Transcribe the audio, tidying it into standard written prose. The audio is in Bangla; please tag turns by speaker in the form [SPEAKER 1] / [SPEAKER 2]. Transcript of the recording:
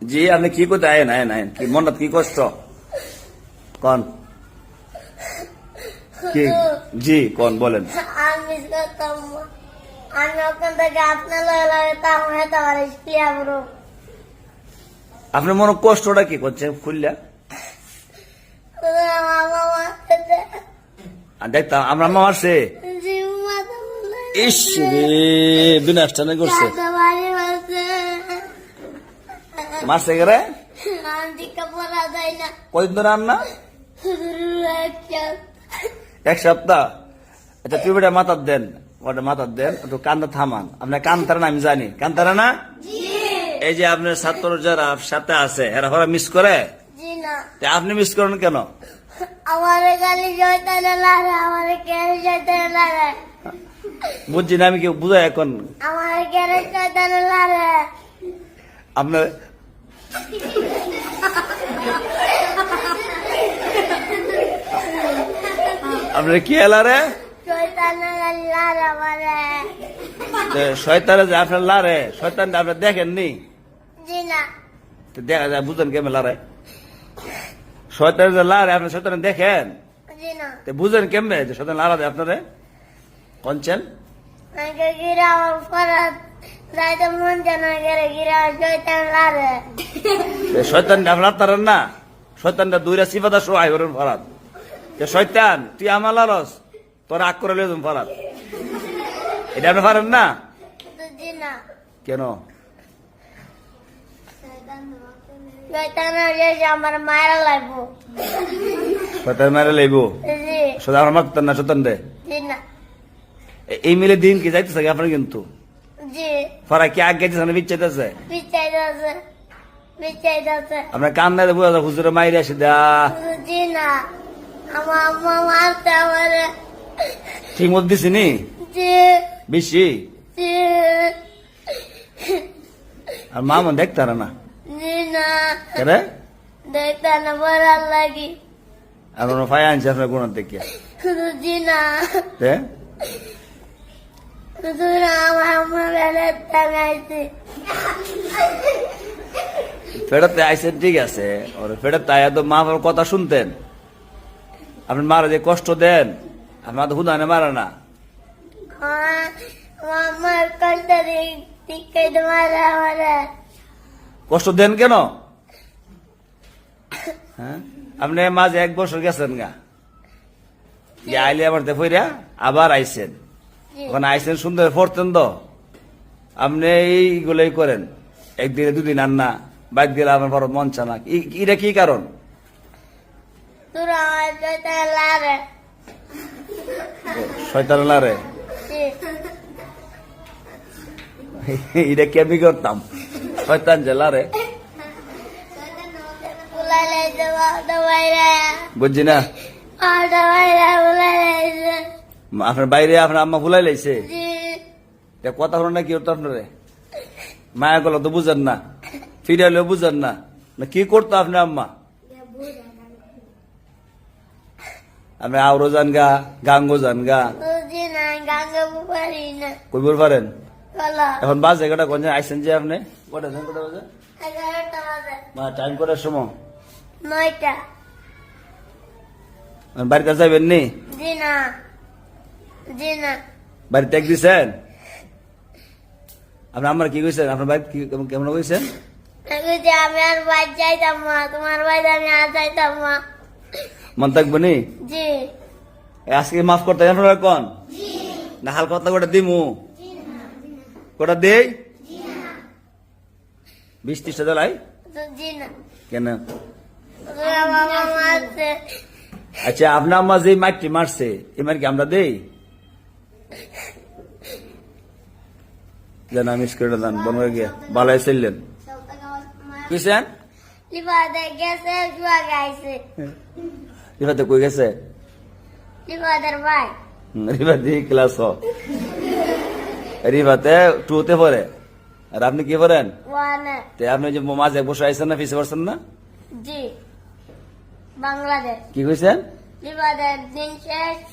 [SPEAKER 1] জি আপনি কি করতে আয়েন আয়েন আয়েন কি মনটা কি কষ্ট কন কি জি কোন বলেন
[SPEAKER 2] আমি করতাম আমি ওখান থেকে আপনার লাগতাম হয়তো আমার স্কুলে
[SPEAKER 1] আপনার মনে কষ্টটা কি করছে খুললা দেখতাম আমরা আম্মা মারছে ইস রে বিনাশটা করছে মারছে গেরে কয়দিন ধরে আন্না এক সপ্তাহ আচ্ছা তুই বেটা মাথার দেন ওটা মাথার দেন একটু কান্দা থামান আপনার কান্তারা না আমি জানি কান্তারা না এই যে আপনার ছাত্র যারা সাথে আছে এরা ওরা মিস করে আপনি মিস করেন কেন
[SPEAKER 2] আমার গালি জয়তানে লাগে আমার গালি জয়তানে লাগে
[SPEAKER 1] বুঝছি না আমি কি বুঝাই এখন
[SPEAKER 2] আমার গালি জয়তানে লাগে
[SPEAKER 1] আপনার আপনার কি এলা রে
[SPEAKER 2] শয়তানে লাগে আমারে
[SPEAKER 1] শয়তানে যে আপনার লারে শয়তান আপনার দেখেননি
[SPEAKER 2] জি না
[SPEAKER 1] দেখা যায় বুঝেন কেমন লারে শয়তান যে লারে আপনি শয়তান দেখেন
[SPEAKER 2] জি না
[SPEAKER 1] বুঝেন কেমনে যে শয়তান লারা দেয় আপনারে কনছেন
[SPEAKER 2] আগে গিরা আমার ফরাত যাইতে মন জানা গেলে গিরা শয়তান লাগে
[SPEAKER 1] শয়তান আপনার তারেন না শয়তানটা দুইরা সিফাদা সোহাই করেন ফরাত শয়তান তুই আমার লারস তোর আগ করে লিয়ে ফরাত এটা আপনি পারেন না
[SPEAKER 2] জি না
[SPEAKER 1] কেন
[SPEAKER 2] শয়তান আমার মায়ের লাগবো
[SPEAKER 1] শয়তান মেরে লইব
[SPEAKER 2] জি
[SPEAKER 1] সোজা আমার মারতেন না শয়তান দে
[SPEAKER 2] জি না
[SPEAKER 1] এই মিলে দিন কি যাইতেছে আপনার কিন্তু
[SPEAKER 2] জি
[SPEAKER 1] ফরা কি আগ গেছে না বিচ্ছেদেছে
[SPEAKER 2] পিছাই যাচ্ছে পিছাই যাচ্ছে
[SPEAKER 1] আপনার কান্না বুঝা যায় হুজুরে মাইরে আসে দা
[SPEAKER 2] জি না আমার আম্মা মারতে আমারে
[SPEAKER 1] ঠিক মতো দিছি নি
[SPEAKER 2] জি
[SPEAKER 1] বেশি
[SPEAKER 2] জি
[SPEAKER 1] আর মা মন দেখতারা না
[SPEAKER 2] জি না
[SPEAKER 1] কেরে
[SPEAKER 2] দেখতে না বড় লাগি
[SPEAKER 1] আপনার ফাই আনছে আপনার গুণার দেখে
[SPEAKER 2] জি না শুধু না আমার আম্মা বেলে টাঙাইছে
[SPEAKER 1] ফেরতে আইসেন ঠিক আছে ওর ফেরত আয়া তো মা বাবার কথা শুনতেন আপনার মারা যে কষ্ট দেন আপনার তো হুদানে মারা না
[SPEAKER 2] আমার কষ্ট টিকে মারে আমারে
[SPEAKER 1] কষ্ট দেন কেন হ্যাঁ আপনি মাঝে 1 বছর গেছেন গা যে আইলে আমার দেখইরা আবার আইসেন ওখানে আইসেন সুন্দর পড়তেন তো আপনি এইগুলোই করেন একদিনে 2 দিন আন্না বাইক গেলে আমার বড় মন চানা এটা কি কারণ
[SPEAKER 2] তোরা আমার জয়তা লারে
[SPEAKER 1] শয়তান লারে এটা কি আমি করতাম শয়তান যে লারে বুঝছি না আপনার বাইরে আপনার আম্মা ভুলাই লাইছে কথা হলো না কি হতো আপনারে মায়া গেল তো বুঝেন না ফিরাইলেও বুঝেন না কি করতো আপনার আম্মা আপনি আউরো যান গা গাঙ্গো যান গা কইবর পারেন এখন বাজে কটা কোন আইসেন যে আপনি কটা বাজে টাইম কটার সময়
[SPEAKER 2] 9টা
[SPEAKER 1] বাড়িতে যাবেন নি
[SPEAKER 2] জি না জি না
[SPEAKER 1] বাড়িতে এক দিছেন আপনি আমার কি কইছেন আপনার বাড়ি কেমন কইছেন
[SPEAKER 2] আমি আর বাড়ি যাইতাম মা তোমার বাড়িতে আমি আর যাইতাম মা
[SPEAKER 1] মন থাকবো নি
[SPEAKER 2] জি
[SPEAKER 1] আজকে মাফ করতে আপনারা কোন না হালকা কথা কটা দিমু কটা দেই 20-30 জ্বালাই
[SPEAKER 2] জি না
[SPEAKER 1] কেন
[SPEAKER 2] আমার মারছে
[SPEAKER 1] আচ্ছা আপনার আম্মা যে মাইটি মারছে এবার কি আমরা দেই জানা মিস করে দেন বনবে গিয়ে বালাই চললেন বুঝছেন
[SPEAKER 2] লিবাদে গেছে জুয়া গাইছে
[SPEAKER 1] রিফাতে কই গেছে
[SPEAKER 2] লিবাদের ভাই
[SPEAKER 1] রিফাতে ক্লাস রিফাতে 2 তে পড়ে আর আপনি কি পড়েন
[SPEAKER 2] 1
[SPEAKER 1] তে আপনি যে মাঝে বসে আইছেন না পিছে বসছেন না
[SPEAKER 2] জি বাংলাদেশ
[SPEAKER 1] কি কইছেন
[SPEAKER 2] লিবাদের দিন শেষ